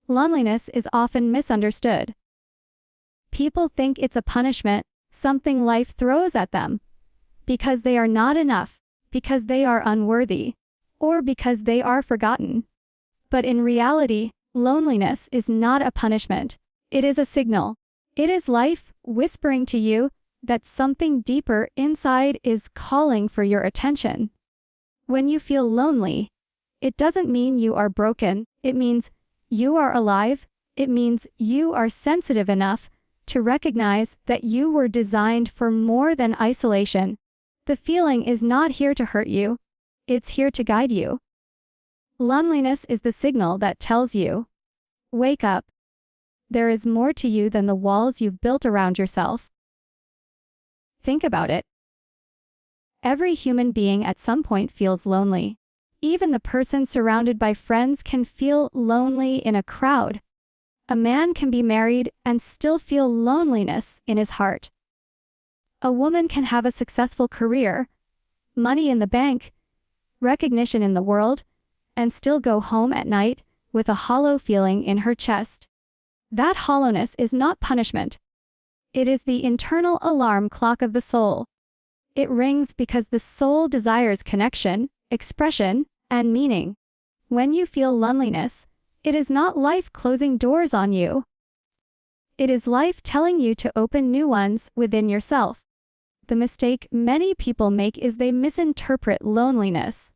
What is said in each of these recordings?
Loneliness is often misunderstood. People think it's a punishment, something life throws at them, because they are not enough, because they are unworthy, or because they are forgotten. But in reality, loneliness is not a punishment. It is a signal. It is life whispering to you that something deeper inside is calling for your attention. When you feel lonely, it doesn't mean you are broken. It means you are alive. It means you are sensitive enough to recognize that you were designed for more than isolation. The feeling is not here to hurt you. It's here to guide you. Loneliness is the signal that tells you, wake up. There is more to you than the walls you've built around yourself. Think about it. Every human being at some point feels lonely. Even the person surrounded by friends can feel lonely in a crowd. A man can be married and still feel loneliness in his heart. A woman can have a successful career, money in the bank, recognition in the world, and still go home at night with a hollow feeling in her chest. That hollowness is not punishment. It is the internal alarm clock of the soul. It rings because the soul desires connection, expression, and meaning. When you feel loneliness, it is not life closing doors on you. It is life telling you to open new ones within yourself. The mistake many people make is they misinterpret loneliness.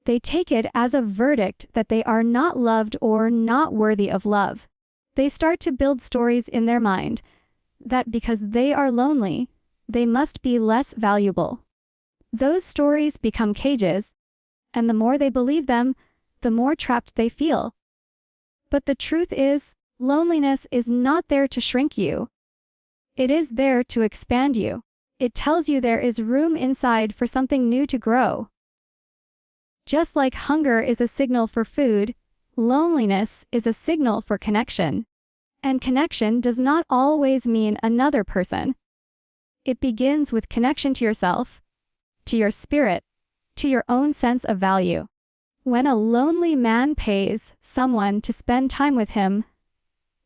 They take it as a verdict that they are not loved or not worthy of love. They start to build stories in their mind that because they are lonely, they must be less valuable. Those stories become cages, and the more they believe them, the more trapped they feel. But the truth is, loneliness is not there to shrink you. It is there to expand you. It tells you there is room inside for something new to grow. Just like hunger is a signal for food, loneliness is a signal for connection. And connection does not always mean another person. It begins with connection to yourself, to your spirit, to your own sense of value. When a lonely man pays someone to spend time with him,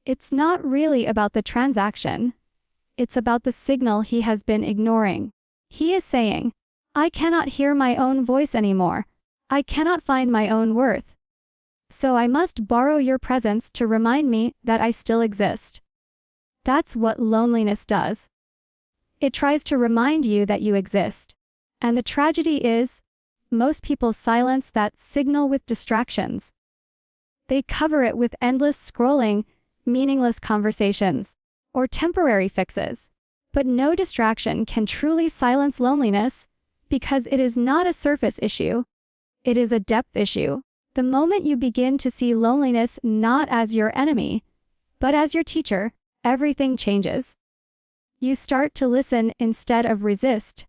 it's not really about the transaction. It's about the signal he has been ignoring. He is saying, I cannot hear my own voice anymore. I cannot find my own worth. So I must borrow your presence to remind me that I still exist. That's what loneliness does. It tries to remind you that you exist. And the tragedy is, most people silence that signal with distractions. They cover it with endless scrolling, meaningless conversations, or temporary fixes. But no distraction can truly silence loneliness, because it is not a surface issue. It is a depth issue. The moment you begin to see loneliness not as your enemy, but as your teacher, everything changes. You start to listen instead of resist.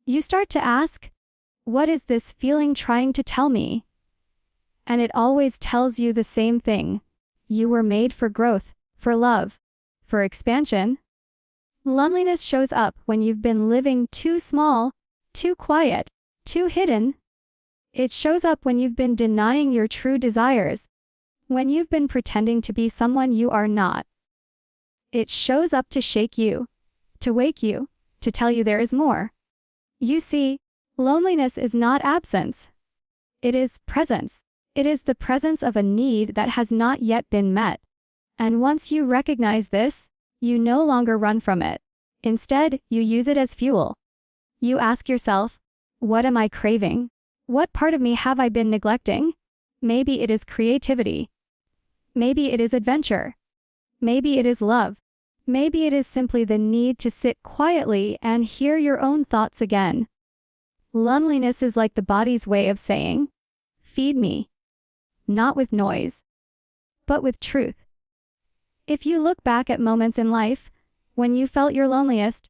You start to ask, what is this feeling trying to tell me? And it always tells you the same thing. You were made for growth, for love, for expansion. Loneliness shows up when you've been living too small, too quiet, too hidden. It shows up when you've been denying your true desires, when you've been pretending to be someone you are not. It shows up to shake you, to wake you, to tell you there is more. You see, loneliness is not absence. It is presence. It is the presence of a need that has not yet been met. And once you recognize this, you no longer run from it. Instead, you use it as fuel. You ask yourself, what am I craving? What part of me have I been neglecting? Maybe it is creativity. Maybe it is adventure. Maybe it is love. Maybe it is simply the need to sit quietly and hear your own thoughts again. Loneliness is like the body's way of saying, feed me. Not with noise, but with truth. If you look back at moments in life, when you felt your loneliest,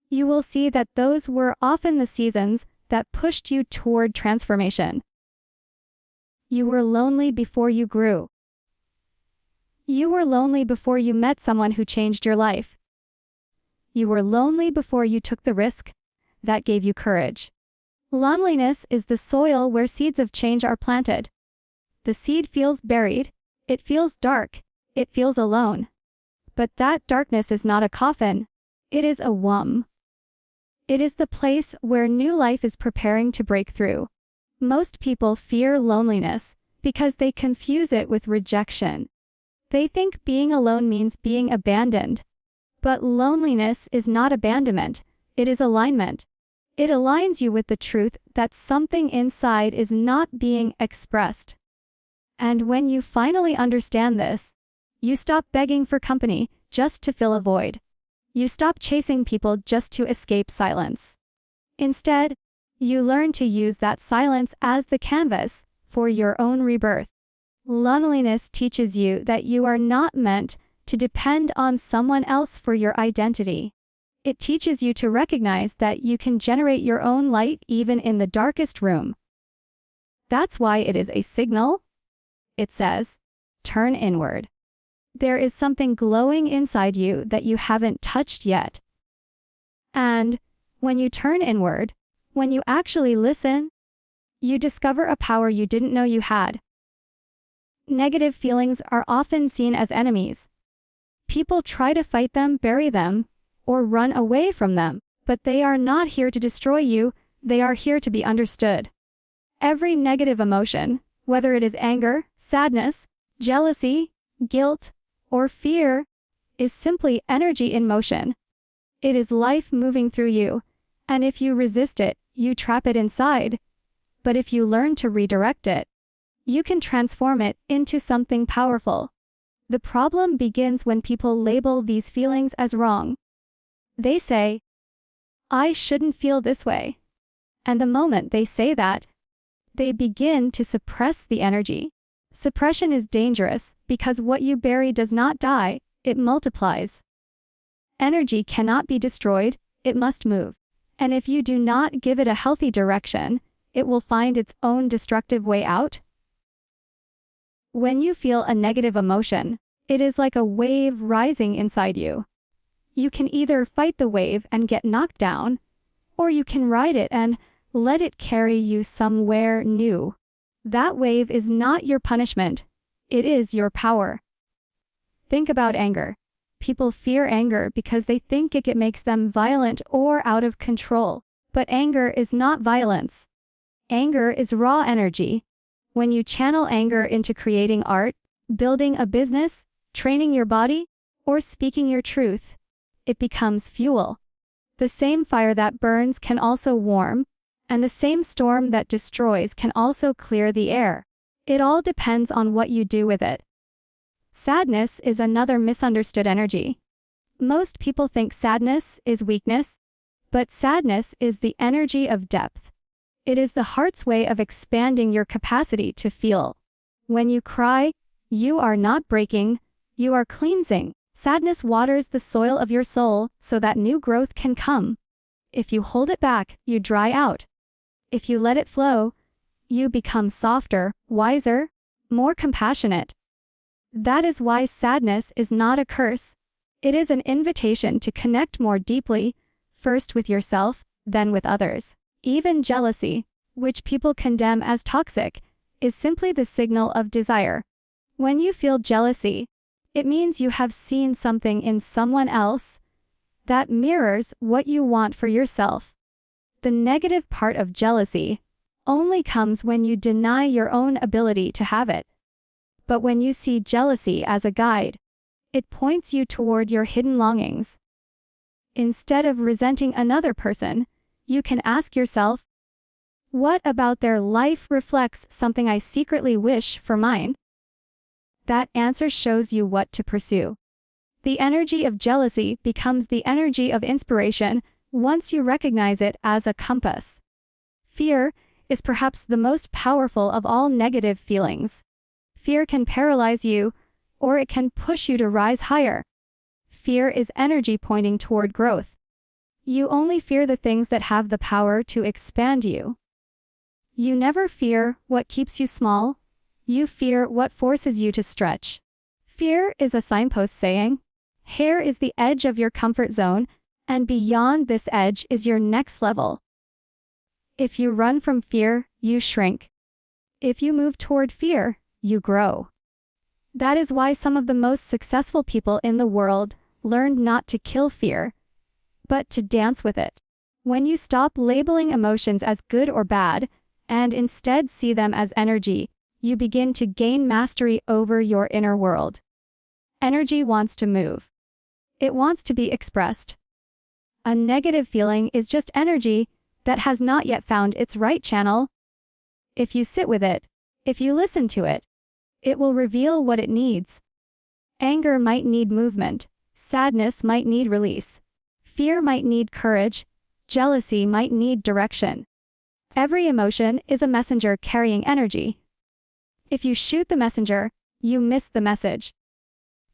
you will see that those were often the seasons that pushed you toward transformation. You were lonely before you grew. You were lonely before you met someone who changed your life. You were lonely before you took the risk that gave you courage. Loneliness is the soil where seeds of change are planted. The seed feels buried. It feels dark. It feels alone. But that darkness is not a coffin. It is a womb. It is the place where new life is preparing to break through. Most people fear loneliness because they confuse it with rejection. They think being alone means being abandoned. But loneliness is not abandonment, it is alignment. It aligns you with the truth that something inside is not being expressed. And when you finally understand this, you stop begging for company just to fill a void. You stop chasing people just to escape silence. Instead, you learn to use that silence as the canvas for your own rebirth. Loneliness teaches you that you are not meant to depend on someone else for your identity. It teaches you to recognize that you can generate your own light even in the darkest room. That's why it is a signal. It says, turn inward. There is something glowing inside you that you haven't touched yet. And when you turn inward, when you actually listen, you discover a power you didn't know you had. Negative feelings are often seen as enemies. People try to fight them, bury them, or run away from them, but they are not here to destroy you, they are here to be understood. Every negative emotion, whether it is anger, sadness, jealousy, guilt, or fear, is simply energy in motion. It is life moving through you, and if you resist it, you trap it inside. But if you learn to redirect it, you can transform it into something powerful. The problem begins when people label these feelings as wrong. They say, I shouldn't feel this way. And the moment they say that, they begin to suppress the energy. Suppression is dangerous because what you bury does not die, it multiplies. Energy cannot be destroyed, it must move. And if you do not give it a healthy direction, it will find its own destructive way out. When you feel a negative emotion, it is like a wave rising inside you. You can either fight the wave and get knocked down, or you can ride it and let it carry you somewhere new. That wave is not your punishment, it is your power. Think about anger. People fear anger because they think it makes them violent or out of control. But anger is not violence. Anger is raw energy. When you channel anger into creating art, building a business, training your body, or speaking your truth, it becomes fuel. The same fire that burns can also warm, and the same storm that destroys can also clear the air. It all depends on what you do with it. Sadness is another misunderstood energy. Most people think sadness is weakness, but sadness is the energy of depth. It is the heart's way of expanding your capacity to feel. When you cry, you are not breaking, you are cleansing. Sadness waters the soil of your soul so that new growth can come. If you hold it back, you dry out. If you let it flow, you become softer, wiser, more compassionate. That is why sadness is not a curse. It is an invitation to connect more deeply, first with yourself, then with others. Even jealousy, which people condemn as toxic, is simply the signal of desire. When you feel jealousy, it means you have seen something in someone else that mirrors what you want for yourself. The negative part of jealousy only comes when you deny your own ability to have it. But when you see jealousy as a guide, it points you toward your hidden longings. Instead of resenting another person, you can ask yourself, what about their life reflects something I secretly wish for mine? That answer shows you what to pursue. The energy of jealousy becomes the energy of inspiration once you recognize it as a compass. Fear is perhaps the most powerful of all negative feelings. Fear can paralyze you, or it can push you to rise higher. Fear is energy pointing toward growth. You only fear the things that have the power to expand you. You never fear what keeps you small. You fear what forces you to stretch. Fear is a signpost saying, here is the edge of your comfort zone, and beyond this edge is your next level. If you run from fear, you shrink. If you move toward fear, you grow. That is why some of the most successful people in the world learned not to kill fear, but to dance with it. When you stop labeling emotions as good or bad, and instead see them as energy, you begin to gain mastery over your inner world. Energy wants to move. It wants to be expressed. A negative feeling is just energy that has not yet found its right channel. If you sit with it, if you listen to it, it will reveal what it needs. Anger might need movement, sadness might need release, fear might need courage, jealousy might need direction. Every emotion is a messenger carrying energy. If you shoot the messenger, you miss the message.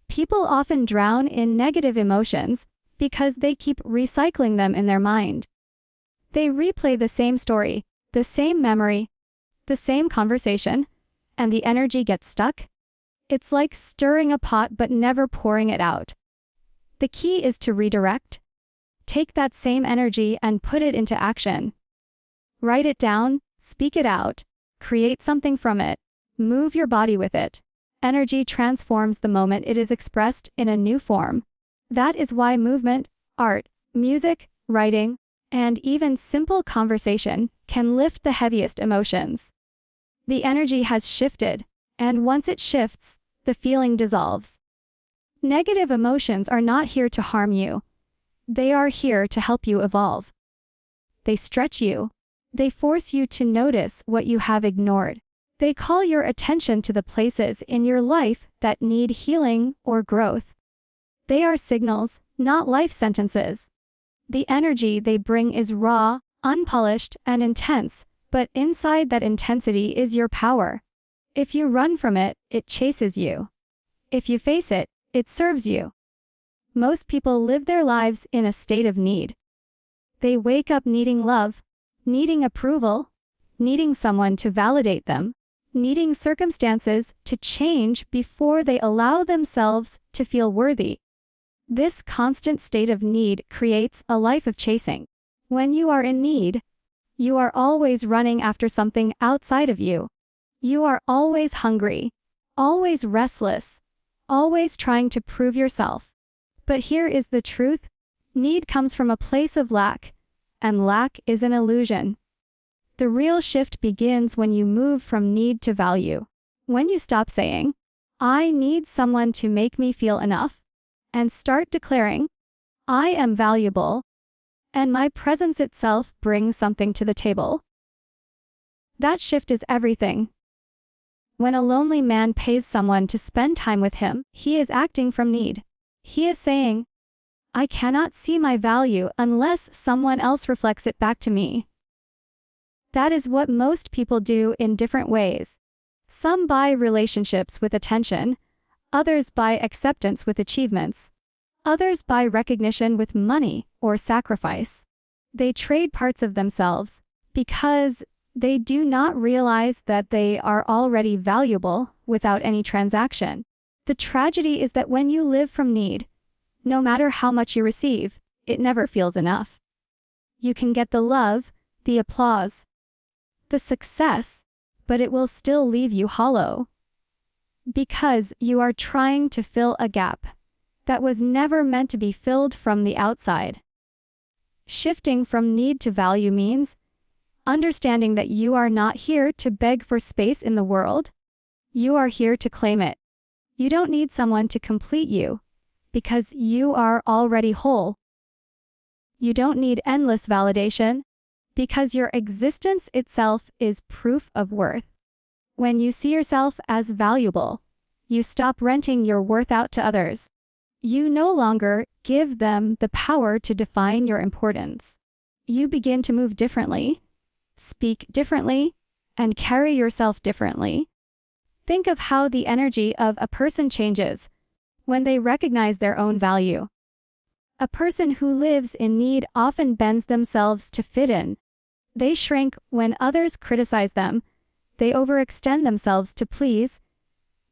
People often drown in negative emotions because they keep recycling them in their mind. They replay the same story, the same memory, the same conversation, and the energy gets stuck. It's like stirring a pot but never pouring it out. The key is to redirect. Take that same energy and put it into action. Write it down, speak it out, create something from it, move your body with it. Energy transforms the moment it is expressed in a new form. That is why movement, art, music, writing, and even simple conversation can lift the heaviest emotions. The energy has shifted, and once it shifts, the feeling dissolves. Negative emotions are not here to harm you. They are here to help you evolve. They stretch you. They force you to notice what you have ignored. They call your attention to the places in your life that need healing or growth. They are signals, not life sentences. The energy they bring is raw, unpolished, and intense, but inside that intensity is your power. If you run from it, it chases you. If you face it, it serves you. Most people live their lives in a state of need. They wake up needing love, needing approval, needing someone to validate them, needing circumstances to change before they allow themselves to feel worthy. This constant state of need creates a life of chasing. When you are in need, you are always running after something outside of you. You are always hungry, always restless, always trying to prove yourself. But here is the truth: need comes from a place of lack, and lack is an illusion. The real shift begins when you move from need to value. When you stop saying, "I need someone to make me feel enough," and start declaring, "I am valuable, and my presence itself brings something to the table." That shift is everything. When a lonely man pays someone to spend time with him, he is acting from need. He is saying, "I cannot see my value unless someone else reflects it back to me." That is what most people do in different ways. Some buy relationships with attention, others buy acceptance with achievements, others buy recognition with money or sacrifice. They trade parts of themselves because they do not realize that they are already valuable without any transaction. The tragedy is that when you live from need, no matter how much you receive, it never feels enough. You can get the love, the applause, the success, but it will still leave you hollow. Because you are trying to fill a gap that was never meant to be filled from the outside. Shifting from need to value means understanding that you are not here to beg for space in the world. You are here to claim it. You don't need someone to complete you, because you are already whole. You don't need endless validation, because your existence itself is proof of worth. When you see yourself as valuable, you stop renting your worth out to others. You no longer give them the power to define your importance. You begin to move differently, speak differently, and carry yourself differently. Think of how the energy of a person changes when they recognize their own value. A person who lives in need often bends themselves to fit in. They shrink when others criticize them. They overextend themselves to please.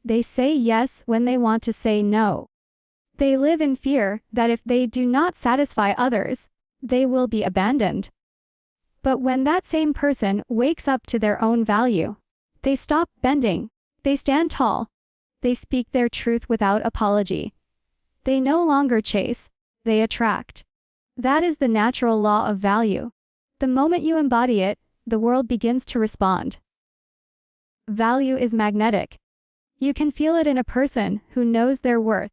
They say yes when they want to say no. They live in fear that if they do not satisfy others, they will be abandoned. But when that same person wakes up to their own value, they stop bending. They stand tall. They speak their truth without apology. They no longer chase, they attract. That is the natural law of value. The moment you embody it, the world begins to respond. Value is magnetic. You can feel it in a person who knows their worth.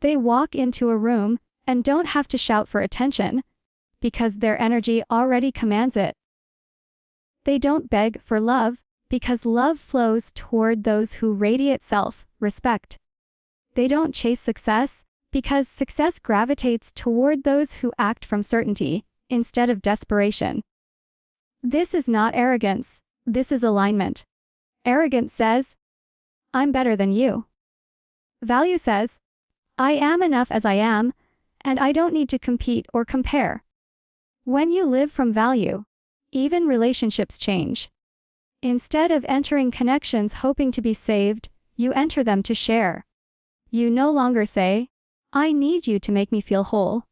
They walk into a room and don't have to shout for attention, because their energy already commands it. They don't beg for love, because love flows toward those who radiate self-respect. They don't chase success, because success gravitates toward those who act from certainty, instead of desperation. This is not arrogance, this is alignment. Arrogance says, I'm better than you. Value says, I am enough as I am, and I don't need to compete or compare. When you live from value, even relationships change. Instead of entering connections hoping to be saved, you enter them to share. You no longer say, I need you to make me feel whole.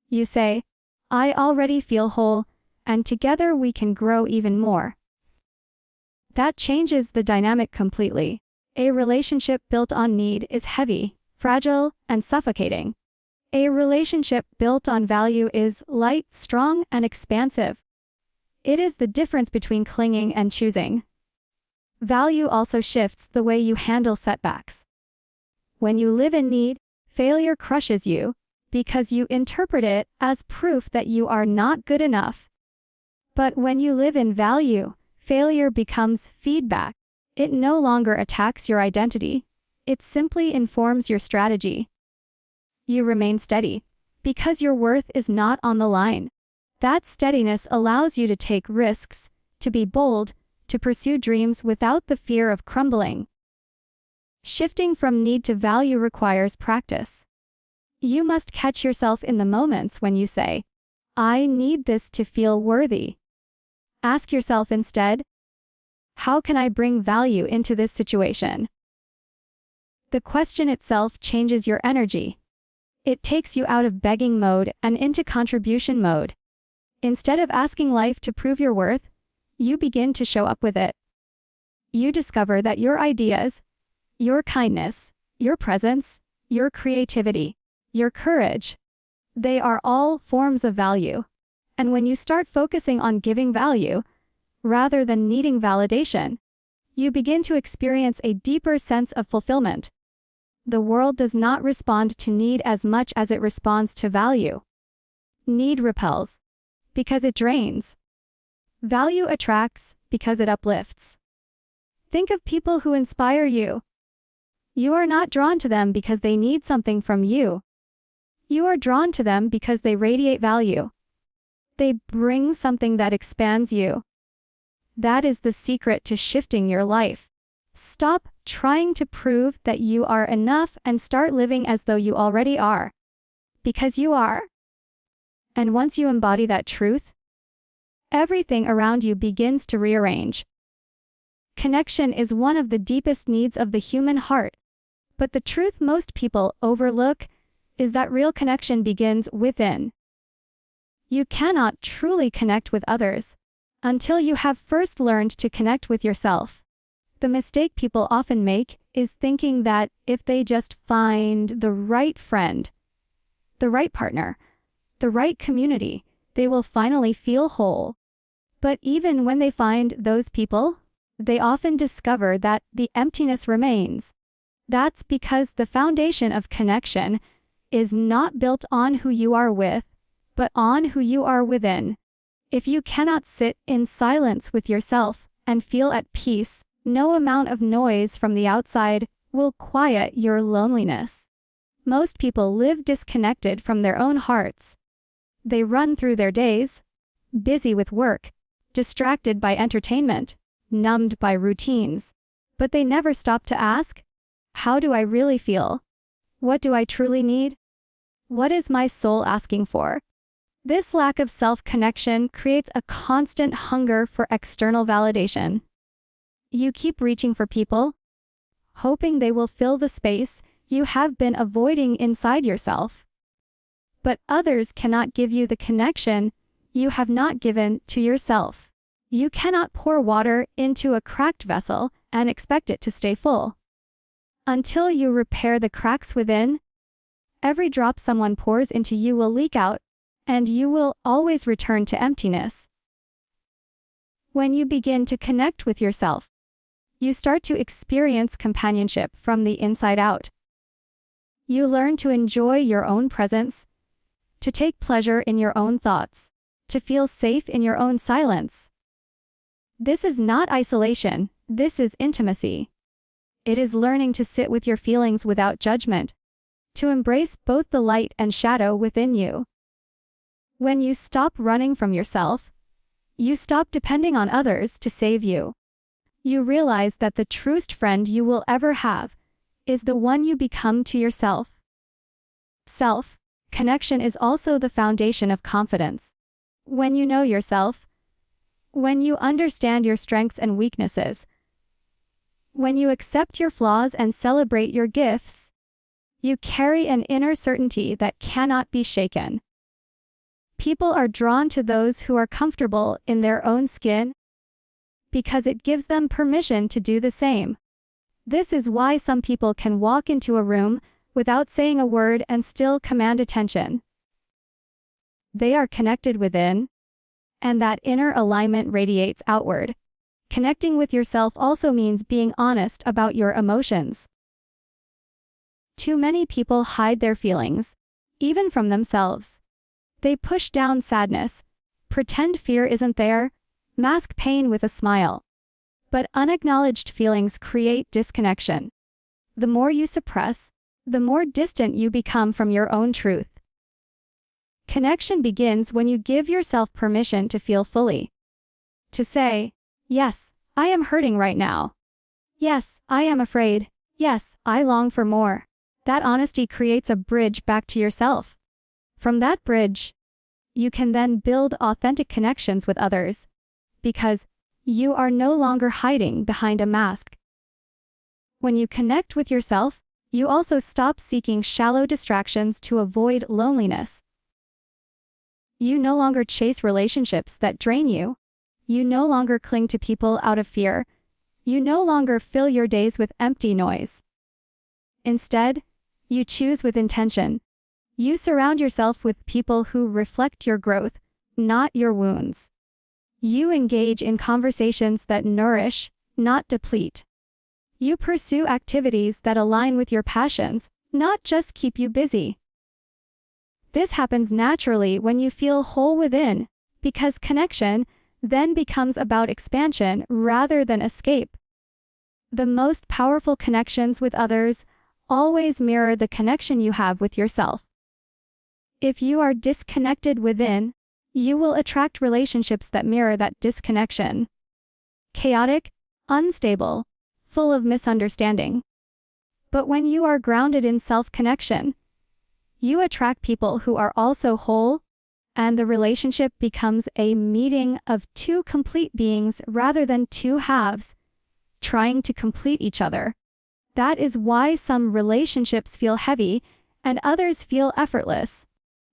You say, I already feel whole, and together we can grow even more. That changes the dynamic completely. A relationship built on need is heavy, fragile, and suffocating. A relationship built on value is light, strong, and expansive. It is the difference between clinging and choosing. Value also shifts the way you handle setbacks. When you live in need, failure crushes you, because you interpret it as proof that you are not good enough. But when you live in value, failure becomes feedback. It no longer attacks your identity. It simply informs your strategy. You remain steady, because your worth is not on the line. That steadiness allows you to take risks, to be bold, to pursue dreams without the fear of crumbling. Shifting from need to value requires practice. You must catch yourself in the moments when you say, I need this to feel worthy. Ask yourself instead, how can I bring value into this situation? The question itself changes your energy. It takes you out of begging mode and into contribution mode. Instead of asking life to prove your worth, you begin to show up with it. You discover that your ideas, your kindness, your presence, your creativity, your courage, they are all forms of value. And when you start focusing on giving value, rather than needing validation, you begin to experience a deeper sense of fulfillment. The world does not respond to need as much as it responds to value. Need repels, because it drains. Value attracts, because it uplifts. Think of people who inspire you. You are not drawn to them because they need something from you. You are drawn to them because they radiate value. They bring something that expands you. That is the secret to shifting your life. Stop trying to prove that you are enough and start living as though you already are. Because you are. And once you embody that truth, everything around you begins to rearrange. Connection is one of the deepest needs of the human heart. But the truth most people overlook is that real connection begins within. You cannot truly connect with others until you have first learned to connect with yourself. The mistake people often make is thinking that if they just find the right friend, the right partner, the right community, they will finally feel whole. But even when they find those people, they often discover that the emptiness remains. That's because the foundation of connection is not built on who you are with, but on who you are within. If you cannot sit in silence with yourself and feel at peace, no amount of noise from the outside will quiet your loneliness. Most people live disconnected from their own hearts. They run through their days, busy with work, distracted by entertainment, numbed by routines. But they never stop to ask, how do I really feel? What do I truly need? What is my soul asking for? This lack of self-connection creates a constant hunger for external validation. You keep reaching for people, hoping they will fill the space you have been avoiding inside yourself. But others cannot give you the connection you have not given to yourself. You cannot pour water into a cracked vessel and expect it to stay full. Until you repair the cracks within, every drop someone pours into you will leak out, and you will always return to emptiness. When you begin to connect with yourself, you start to experience companionship from the inside out. You learn to enjoy your own presence, to take pleasure in your own thoughts, to feel safe in your own silence. This is not isolation, this is intimacy. It is learning to sit with your feelings without judgment, to embrace both the light and shadow within you. When you stop running from yourself, you stop depending on others to save you. You realize that the truest friend you will ever have is the one you become to yourself. Self-connection is also the foundation of confidence. When you know yourself, when you understand your strengths and weaknesses, when you accept your flaws and celebrate your gifts, you carry an inner certainty that cannot be shaken. People are drawn to those who are comfortable in their own skin because it gives them permission to do the same. This is why some people can walk into a room without saying a word and still command attention. They are connected within, and that inner alignment radiates outward. Connecting with yourself also means being honest about your emotions. Too many people hide their feelings, even from themselves. They push down sadness, pretend fear isn't there, mask pain with a smile. But unacknowledged feelings create disconnection. The more you suppress, the more distant you become from your own truth. Connection begins when you give yourself permission to feel fully. To say, yes, I am hurting right now. Yes, I am afraid. Yes, I long for more. That honesty creates a bridge back to yourself. From that bridge, you can then build authentic connections with others, because you are no longer hiding behind a mask. When you connect with yourself, you also stop seeking shallow distractions to avoid loneliness. You no longer chase relationships that drain you. You no longer cling to people out of fear. You no longer fill your days with empty noise. Instead, you choose with intention. You surround yourself with people who reflect your growth, not your wounds. You engage in conversations that nourish, not deplete. You pursue activities that align with your passions, not just keep you busy. This happens naturally when you feel whole within, because connection then becomes about expansion rather than escape. The most powerful connections with others always mirror the connection you have with yourself. If you are disconnected within, you will attract relationships that mirror that disconnection. Chaotic, unstable, full of misunderstanding. But when you are grounded in self-connection, you attract people who are also whole, and the relationship becomes a meeting of two complete beings rather than two halves, trying to complete each other. That is why some relationships feel heavy and others feel effortless.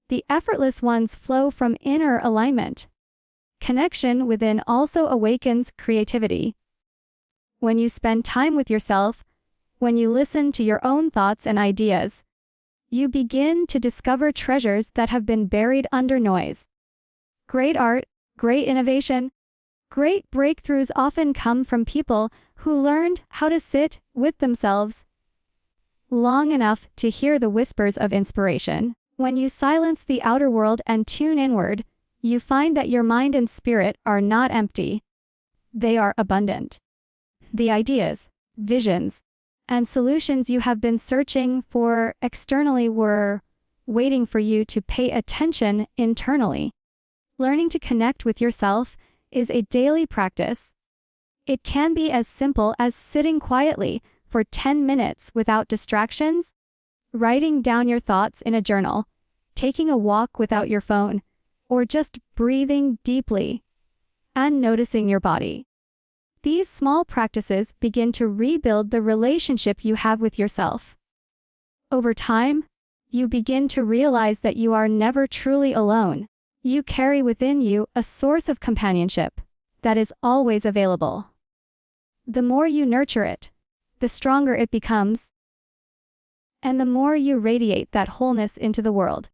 The effortless ones flow from inner alignment. Connection within also awakens creativity. When you spend time with yourself, when you listen to your own thoughts and ideas, you begin to discover treasures that have been buried under noise. Great art, great innovation, great breakthroughs often come from people who learned how to sit with themselves long enough to hear the whispers of inspiration. When you silence the outer world and tune inward, you find that your mind and spirit are not empty. They are abundant. The ideas, visions, and solutions you have been searching for externally were waiting for you to pay attention internally. Learning to connect with yourself is a daily practice. It can be as simple as sitting quietly for 10 minutes without distractions, writing down your thoughts in a journal, taking a walk without your phone, or just breathing deeply and noticing your body. These small practices begin to rebuild the relationship you have with yourself. Over time, you begin to realize that you are never truly alone. You carry within you a source of companionship that is always available. The more you nurture it, the stronger it becomes, And the more you radiate that wholeness into the world,